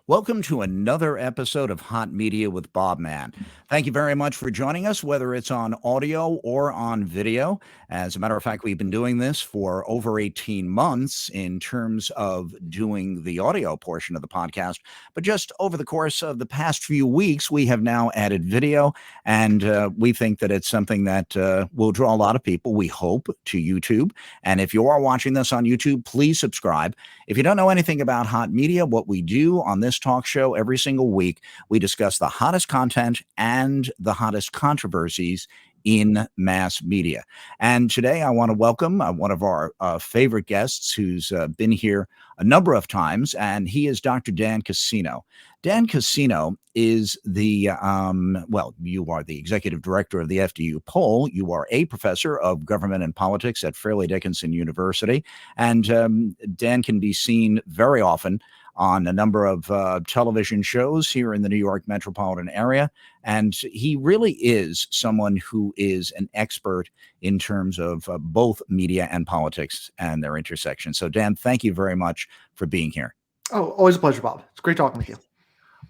Welcome to another episode of Hot Media with Bob Mann. Thank you very much for joining us, whether it's on audio or on video. As a matter of fact, we've been doing this for over 18 months in terms of doing the audio portion of the podcast. But just over the course of the past few weeks, we have now added video, and we think that it's something that will draw a lot of people, we hope, to YouTube. And if you are watching this on YouTube, please subscribe. If you don't know anything about Hot Media, what we do on this talk show every single week, we discuss the hottest content and the hottest controversies in mass media. And today I want to welcome one of our favorite guests who's been here a number of times, and he is Dr. Dan Cassino. Dan Cassino is you are the executive director of the FDU poll. You are a professor of government and politics at Fairleigh Dickinson University. And Dan can be seen very often on a number of television shows here in the New York metropolitan area. And he really is someone who is an expert in terms of both media and politics and their intersection. So, Dan, thank you very much for being here. Oh, always a pleasure, Bob. It's great talking with you.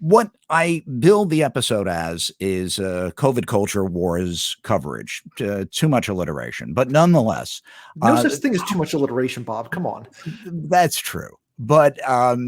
What I build the episode as is COVID culture wars coverage. Too much alliteration, but nonetheless. No such thing as too much alliteration, Bob. Come on. That's true. But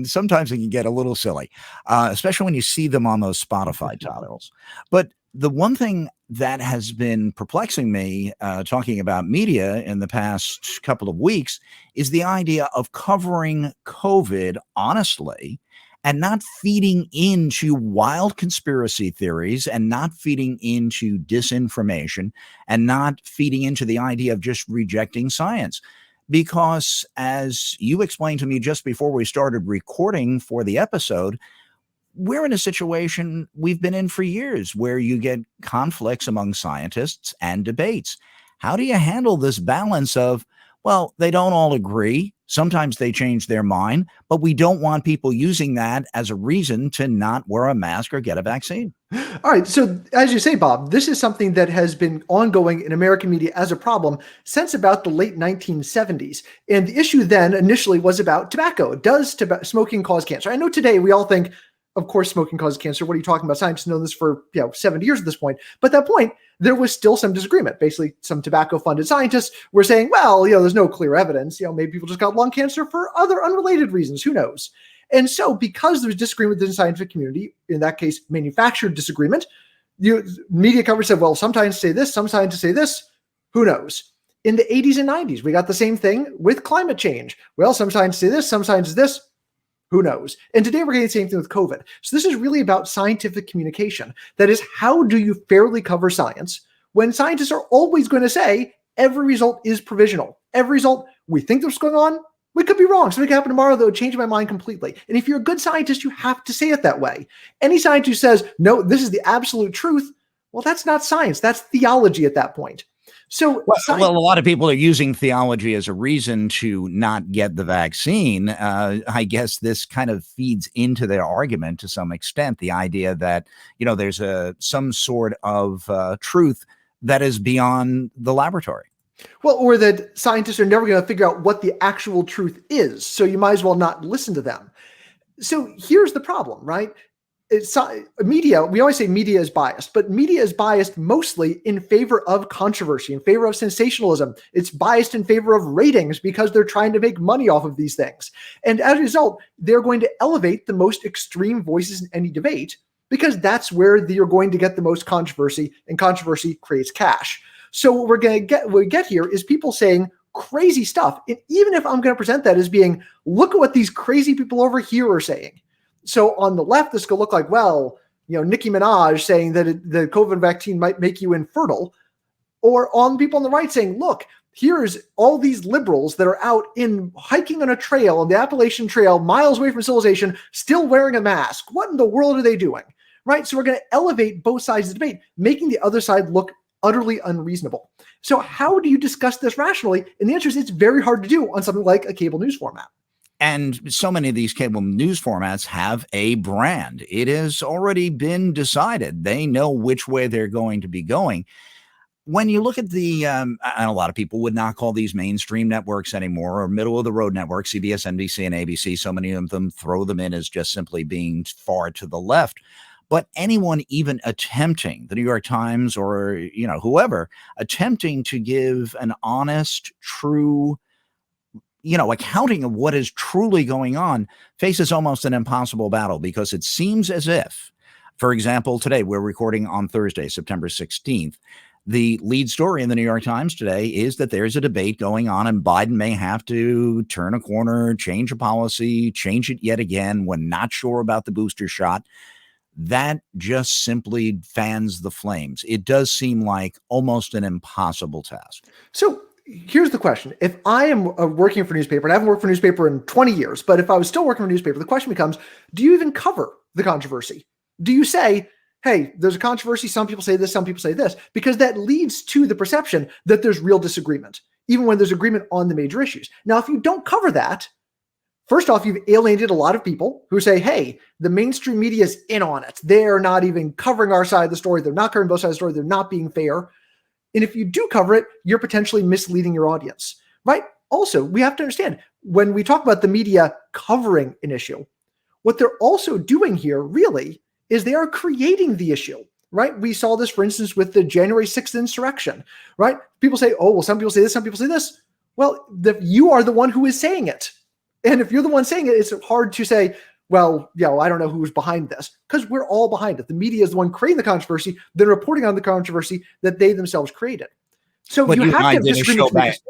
sometimes it can get a little silly, especially when you see them on those Spotify titles. But the one thing that has been perplexing me talking about media in the past couple of weeks is the idea of covering COVID honestly and not feeding into wild conspiracy theories and not feeding into disinformation and not feeding into the idea of just rejecting science. Because as you explained to me just before we started recording for the episode, we're in a situation we've been in for years where you get conflicts among scientists and debates. How do you handle this balance of, well, they don't all agree, sometimes they change their mind, but we don't want people using that as a reason to not wear a mask or get a vaccine? All right. So as you say, Bob, this is something that has been ongoing in American media as a problem since about the late 1970s. And the issue then initially was about tobacco. Does smoking cause cancer? I know today we all think, of course, smoking causes cancer. What are you talking about? Scientists know this for 70 years at this point. But at that point, there was still some disagreement. Basically, some tobacco-funded scientists were saying, well, there's no clear evidence. Maybe people just got lung cancer for other unrelated reasons. Who knows? And so because there was disagreement within the scientific community, in that case, manufactured disagreement, media coverage said, well, some scientists say this, some scientists say this. Who knows? In the 80s and 90s, we got the same thing with climate change. Well, some scientists say this, some scientists this. Who knows? And today we're getting the same thing with COVID. So this is really about scientific communication. That is, how do you fairly cover science when scientists are always going to say every result is provisional? Every result, we think that's going on. We could be wrong. Something could happen tomorrow that would change my mind completely. And if you're a good scientist, you have to say it that way. Any scientist who says, no, this is the absolute truth, well, that's not science. That's theology at that point. So, a lot of people are using theology as a reason to not get the vaccine. I guess this kind of feeds into their argument to some extent, the idea that, there's some sort of truth that is beyond the laboratory. Well, or that scientists are never going to figure out what the actual truth is. So you might as well not listen to them. So here's the problem, right? Media, we always say media is biased, but media is biased mostly in favor of controversy, in favor of sensationalism. It's biased in favor of ratings because they're trying to make money off of these things. And as a result, they're going to elevate the most extreme voices in any debate because that's where you're going to get the most controversy, and controversy creates cash. So what we get here is people saying crazy stuff. And even if I'm going to present that as being, look at what these crazy people over here are saying. So on the left, this could look like, well, Nicki Minaj saying that the COVID vaccine might make you infertile, or on people on the right saying, look, here's all these liberals that are out in hiking on a trail, on the Appalachian Trail, miles away from civilization, still wearing a mask. What in the world are they doing? Right? So we're going to elevate both sides of the debate, making the other side look utterly unreasonable. So how do you discuss this rationally? And the answer is it's very hard to do on something like a cable news format. And so many of these cable news formats have a brand. It has already been decided. They know which way they're going to be going. when you look at and a lot of people would not call these mainstream networks anymore, or middle of the road networks, CBS, NBC, and ABC. So many of them throw them in as just simply being far to the left. But anyone even attempting, the New York Times or, whoever, attempting to give an honest, true, accounting of what is truly going on faces almost an impossible battle, because it seems as if, for example, today we're recording on Thursday, September 16th. The lead story in the New York Times today is that there's a debate going on and Biden may have to turn a corner, change a policy, change it yet again when not sure about the booster shot. That just simply fans the flames. It does seem like almost an impossible task. So here's the question. If I am working for a newspaper, and I haven't worked for a newspaper in 20 years, but if I was still working for a newspaper, the question becomes, do you even cover the controversy? Do you say, hey, there's a controversy, some people say this, some people say this, because that leads to the perception that there's real disagreement, even when there's agreement on the major issues. Now, if you don't cover that, first off, you've alienated a lot of people who say, hey, the mainstream media is in on it. They're not even covering our side of the story. They're not covering both sides of the story. They're not being fair. And if you do cover it, you're potentially misleading your audience, right? Also, we have to understand, when we talk about the media covering an issue, what they're also doing here really is they are creating the issue, right? We saw this, for instance, with the January 6th insurrection, right? People say, oh, well, some people say this, some people say this. Well, you are the one who is saying it. And if you're the one saying it, it's hard to say, well, I don't know who's behind this, because we're all behind it. The media is the one creating the controversy, then reporting on the controversy that they themselves created. So you have to have disagreements.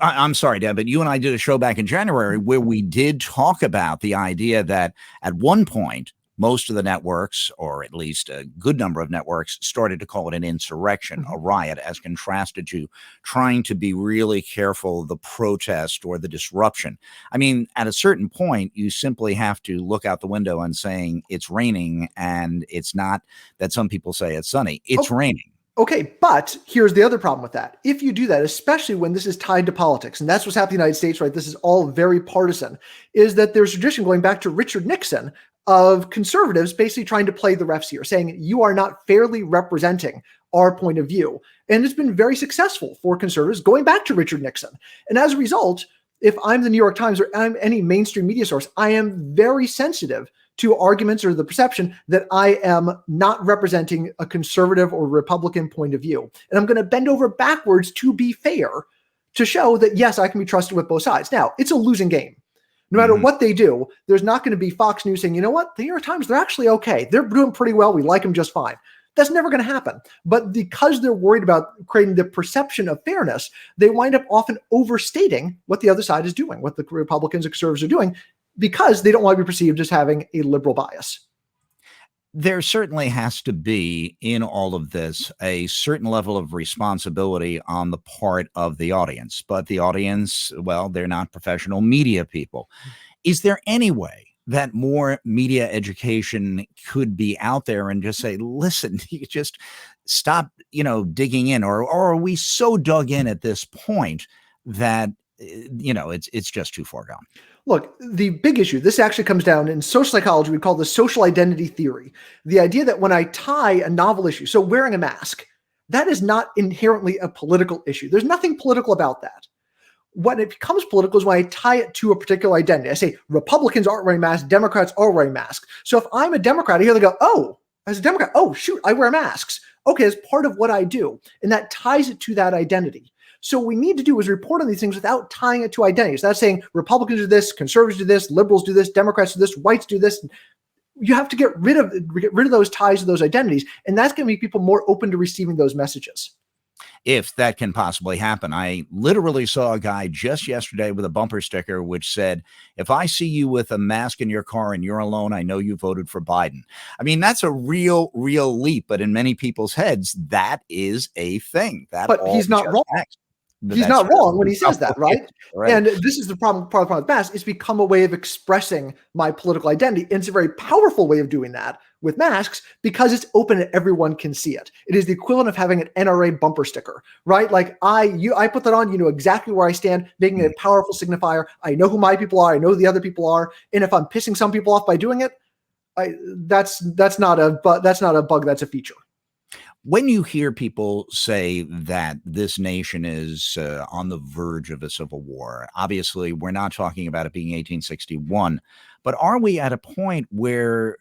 I'm sorry, Deb, but you and I did a show back in January where we did talk about the idea that at one point, most of the networks, or at least a good number of networks, started to call it an insurrection, a riot, as contrasted to trying to be really careful of the protest or the disruption. I mean, at a certain point, you simply have to look out the window and saying it's raining, and it's not that some people say it's sunny. It's raining. Okay, but here's the other problem with that. If you do that, especially when this is tied to politics, and that's what's happening in the United States, right? This is all very partisan, is that there's tradition going back to Richard Nixon of conservatives basically trying to play the refs here, saying you are not fairly representing our point of view. And it's been very successful for conservatives going back to Richard Nixon. And as a result, if I'm the New York Times or I'm any mainstream media source, I am very sensitive to arguments or the perception that I am not representing a conservative or Republican point of view. And I'm going to bend over backwards to be fair, to show that, yes, I can be trusted with both sides. Now, it's a losing game. No matter what they do, there's not going to be Fox News saying, you know what, the New York Times, they're actually okay. They're doing pretty well. We like them just fine. That's never going to happen. But because they're worried about creating the perception of fairness, they wind up often overstating what the other side is doing, what the Republicans and conservatives are doing, because they don't want to be perceived as having a liberal bias. There certainly has to be, in all of this, a certain level of responsibility on the part of the audience. But the audience, well, they're not professional media people. Is there any way that more media education could be out there and just say, listen, you just stop, digging in, or are we so dug in at this point that, it's just too far gone? Look, the big issue, this actually comes down in social psychology, we call this social identity theory. The idea that when I tie a novel issue, so wearing a mask, that is not inherently a political issue. There's nothing political about that. When it becomes political is when I tie it to a particular identity. I say Republicans aren't wearing masks, Democrats are wearing masks. So if I'm a Democrat, I hear they go, oh, as a Democrat, oh, shoot, I wear masks. Okay, it's part of what I do. And that ties it to that identity. So what we need to do is report on these things without tying it to identities. That's saying Republicans do this, conservatives do this, liberals do this, Democrats do this, whites do this. You have to get rid of those ties to those identities. And that's going to make people more open to receiving those messages. If that can possibly happen. I literally saw a guy just yesterday with a bumper sticker which said, if I see you with a mask in your car and you're alone, I know you voted for Biden. I mean, that's a real leap, but in many people's heads, that is a thing. But he's not wrong. He's not wrong when he says that, right? And this is the problem. Part of the problem with masks. It's become a way of expressing my political identity. And it's a very powerful way of doing that with masks because it's open and everyone can see it. It is the equivalent of having an NRA bumper sticker, right? Like I put that on, you know exactly where I stand, making it a powerful signifier. I know who my people are. I know who the other people are. And if I'm pissing some people off by doing it, that's not a bug. That's a feature. When you hear people say that this nation is on the verge of a civil war, obviously we're not talking about it being 1861, but are we at a point where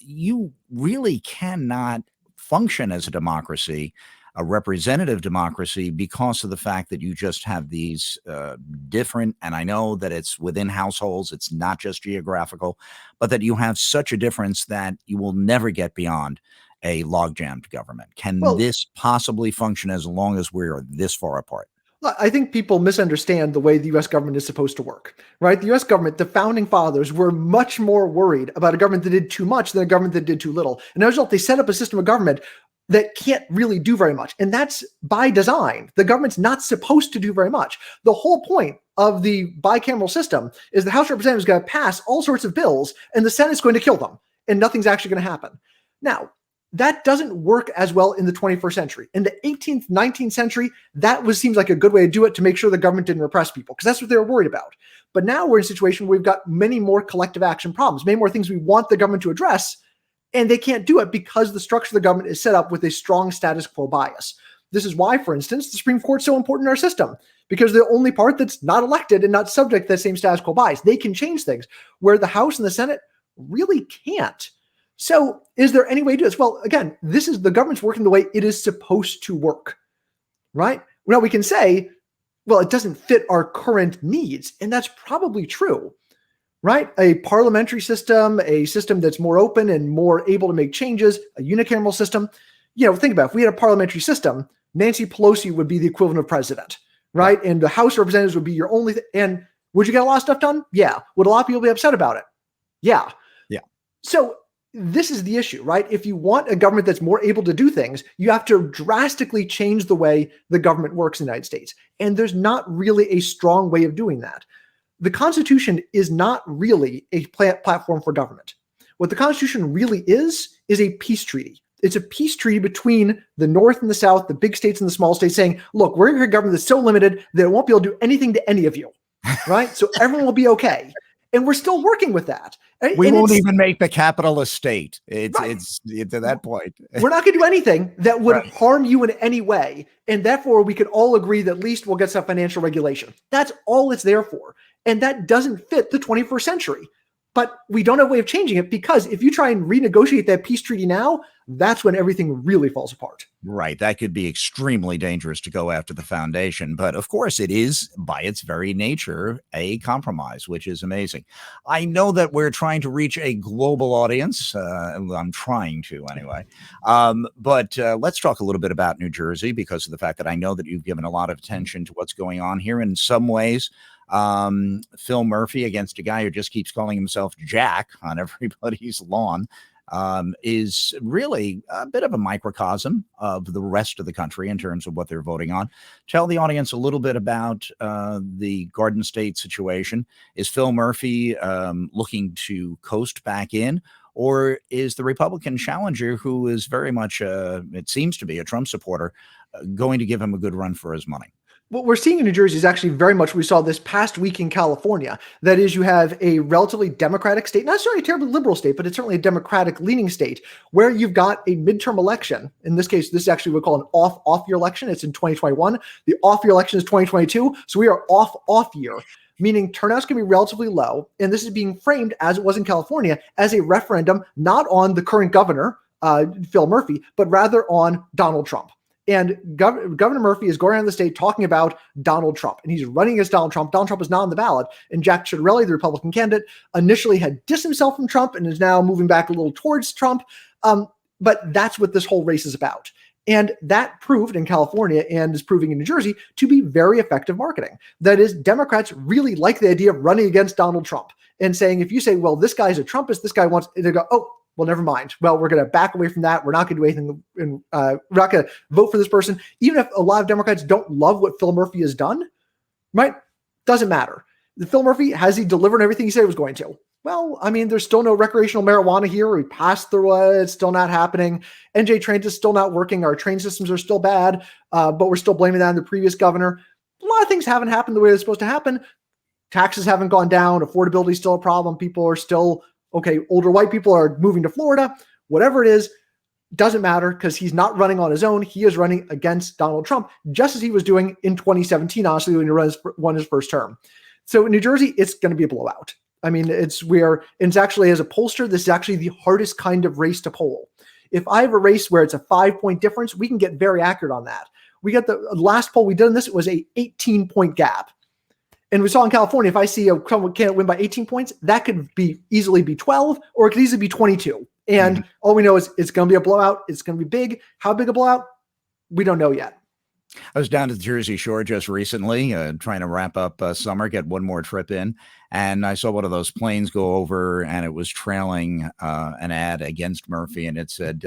you really cannot function as a democracy, a representative democracy, because of the fact that you just have these different, and I know that it's within households, it's not just geographical, but that you have such a difference that you will never get beyond a log-jammed government? Can Well, this possibly function as long as we're this far apart? I think people misunderstand the way the US government is supposed to work, right? The US government, the founding fathers were much more worried about a government that did too much than a government that did too little. And as a result, they set up a system of government that can't really do very much. And that's by design. The government's not supposed to do very much. The whole point of the bicameral system is the House of Representatives is going to pass all sorts of bills and the Senate's going to kill them and nothing's actually going to happen. Now, that doesn't work as well in the 21st century. In the 18th, 19th century, seems like a good way to do it to make sure the government didn't repress people, because that's what they were worried about. But now we're in a situation where we've got many more collective action problems, many more things we want the government to address, and they can't do it because the structure of the government is set up with a strong status quo bias. This is why, for instance, the Supreme Court's so important in our system, because they're the only part that's not elected and not subject to that same status quo bias. They can change things, where the House and the Senate really can't. So is there any way to do this? Well, again, this is the government's working the way it is supposed to work, right? Now we can say, well, it doesn't fit our current needs. And that's probably true, right? A parliamentary system, a system that's more open and more able to make changes, a unicameral system. Think about it. If we had a parliamentary system, Nancy Pelosi would be the equivalent of president, right? And the House of Representatives would be your only and would you get a lot of stuff done? Yeah. Would a lot of people be upset about it? Yeah. Yeah. So this is the issue, right? If you want a government that's more able to do things, you have to drastically change the way the government works in the United States. And there's not really a strong way of doing that. The Constitution is not really a platform for government. What the Constitution really is a peace treaty. It's a peace treaty between the North and the South, the big states and the small states, saying, look, we're a government that's so limited that it won't be able to do anything to any of you, right? So everyone will be okay. And we're still working with that. We won't even make the capital a state. It's to that point. We're not going to do anything that would harm you in any way. And therefore, we could all agree that at least we'll get some financial regulation. That's all it's there for. And that doesn't fit the 21st century. But we don't have a way of changing it, because if you try and renegotiate that peace treaty now, that's when everything really falls apart. Right. That could be extremely dangerous to go after the foundation. But of course, it is by its very nature a compromise, which is amazing. I know that we're trying to reach a global audience. I'm trying to anyway. But let's talk a little bit about New Jersey, because of the fact that I know that you've given a lot of attention to what's going on here. In some ways, Phil Murphy against a guy who just keeps calling himself Jack on everybody's lawn is really a bit of a microcosm of the rest of the country in terms of what they're voting on. Tell the audience a little bit about the Garden State situation. Is Phil Murphy looking to coast back in, or is the Republican challenger, who is very much, it seems to be, a Trump supporter, going to give him a good run for his money? What we're seeing in New Jersey is actually very much what we saw this past week in California. That is, you have a relatively Democratic state, not necessarily a terribly liberal state, but it's certainly a Democratic leaning state, where you've got a midterm election. In this case, this is actually what we call an off-year election. It's in 2021. The off-year election is 2022. So we are off year, meaning turnout's going to be relatively low. And this is being framed, as it was in California, as a referendum, not on the current governor, Phil Murphy, but rather on Donald Trump. And Governor Murphy is going around the state talking about Donald Trump, and he's running against Donald Trump. Donald Trump is not on the ballot. And Jack Ciattarelli, the Republican candidate, initially had dissed himself from Trump and is now moving back a little towards Trump. But that's what this whole race is about. And that proved in California, and is proving in New Jersey, to be very effective marketing. That is, Democrats really like the idea of running against Donald Trump and saying, if you say, well, this guy's a Trumpist, this guy wants, they go, oh, well, never mind. Well, we're going to back away from that. We're not going to do anything. We're not going to vote for this person. Even if a lot of Democrats don't love what Phil Murphy has done, right? Doesn't matter. Phil Murphy, has he delivered everything he said he was going to? Well, I mean, there's still no recreational marijuana here. We passed through it. It's still not happening. NJ Transit is still not working. Our train systems are still bad, but we're still blaming that on the previous governor. A lot of things haven't happened the way they're supposed to happen. Taxes haven't gone down. Affordability is still a problem. People are still, okay, older white people are moving to Florida. Whatever it is, Doesn't matter because he's not running on his own. He is running against Donald Trump, just as he was doing in 2017, honestly, when he won his first term. So in New Jersey, it's going to be a blowout. I mean, it's actually, as a pollster, this is actually the hardest kind of race to poll. If I have a race where it's a 5-point difference, we can get very accurate on that. We got the last poll we did on this, it was a 18-point gap. And we saw in California, if I see someone can't win by 18 points, that could easily be 12, or it could easily be 22. And all we know is it's going to be a blowout. It's going to be big. How big a blowout? We don't know yet. I was down to the Jersey Shore just recently, trying to wrap up summer, get one more trip in. And I saw one of those planes go over, and it was trailing an ad against Murphy. And it said,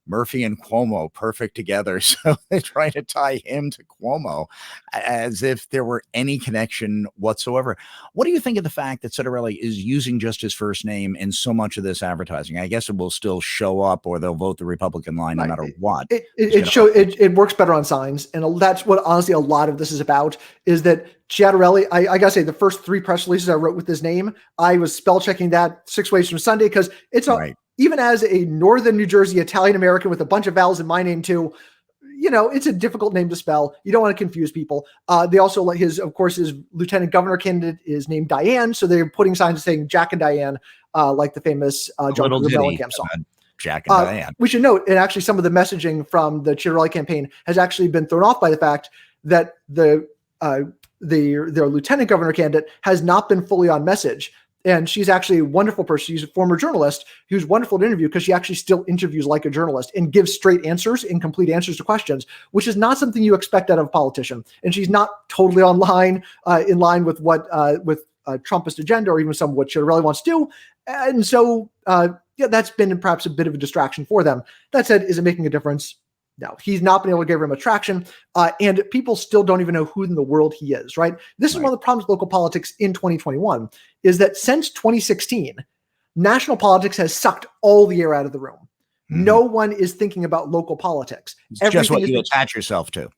Murphy and Cuomo, perfect together. So they try to tie him to Cuomo as if there were any connection whatsoever. What do you think of the fact that Citarelli is using just his first name in so much of this advertising? I guess it will still show up, or they'll vote the Republican line no matter what. It works better on signs. And that's what, honestly, a lot of this is about, is that Citarelli, I got to say, the first 3 press releases I wrote with his name, I was spell checking that 6 ways from Sunday, because it's even as a Northern New Jersey Italian American with a bunch of vowels in my name too, it's a difficult name to spell. You don't want to confuse people. They also let his lieutenant governor candidate is named Diane. So they're putting signs saying Jack and Diane, like the famous John Mellencamp song. Jack and Diane. We should note, and actually some of the messaging from the Citarelli campaign has actually been thrown off by the fact that their lieutenant governor candidate has not been fully on message. And she's actually a wonderful person. She's a former journalist who's wonderful to interview, because she actually still interviews like a journalist and gives straight answers and complete answers to questions, which is not something you expect out of a politician. And she's not totally in line with what with Trumpist agenda, or even some of what Citarelli wants to do. And so, that's been perhaps a bit of a distraction for them. That said, is it making a difference? No, he's not been able to give him a traction, and people still don't even know who in the world he is, right? This is one of the problems with local politics in 2021, is that since 2016, national politics has sucked all the air out of the room. No one is thinking about local politics. It's just what you attach yourself to.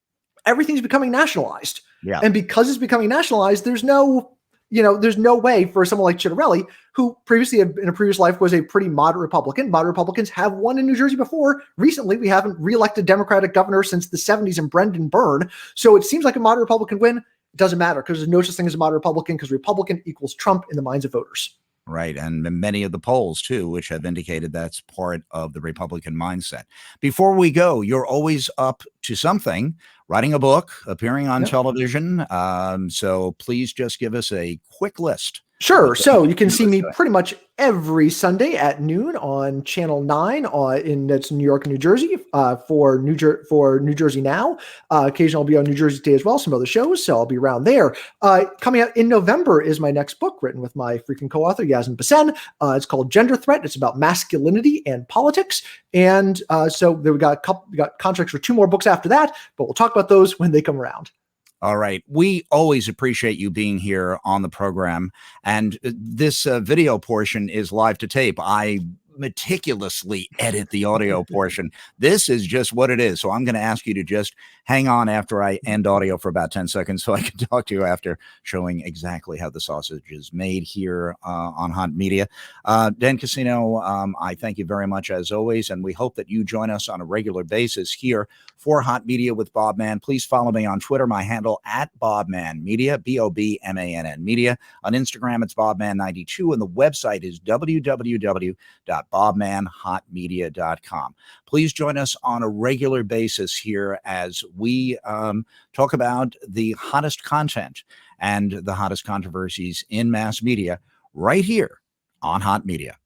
Everything's becoming nationalized. Yeah. And because it's becoming nationalized, there's no way for someone like Citarelli, who previously in a previous life was a pretty moderate Republican. Moderate Republicans have won in New Jersey before. Recently, we haven't reelected Democratic governor since the 70s in Brendan Byrne. So it seems like a moderate Republican win. It doesn't matter, because there's no such thing as a moderate Republican, because Republican equals Trump in the minds of voters. Right. And many of the polls, too, which have indicated that's part of the Republican mindset. Before we go, you're always up to something, writing a book, appearing on television. So please just give us a quick list. Sure. So you can see me pretty much every Sunday at noon on Channel 9 that's New York and New Jersey for New Jersey Now. Occasionally I'll be on New Jersey Today as well, some other shows, so I'll be around there. Coming out in November is my next book, written with my freaking co-author, Yasmin Bassen. It's called Gender Threat. It's about masculinity and politics. And so we got contracts for 2 more books after that, but we'll talk about those when they come around. All right. We always appreciate you being here on the program. And this video portion is live to tape. I meticulously edit the audio portion. This is just what it is. So I'm going to ask you to just hang on after I end audio for about 10 seconds so I can talk to you after, showing exactly how the sausage is made here on Hot Media. Dan Cassino, I thank you very much as always, and we hope that you join us on a regular basis here for Hot Media with Bob Mann. Please follow me on Twitter, my handle at Bob Mann Media, BOBMANN Media. On Instagram, it's BobMann92, and the website is www.bobmanhotmedia.com. Please join us on a regular basis here as we talk about the hottest content and the hottest controversies in mass media right here on Hot Media.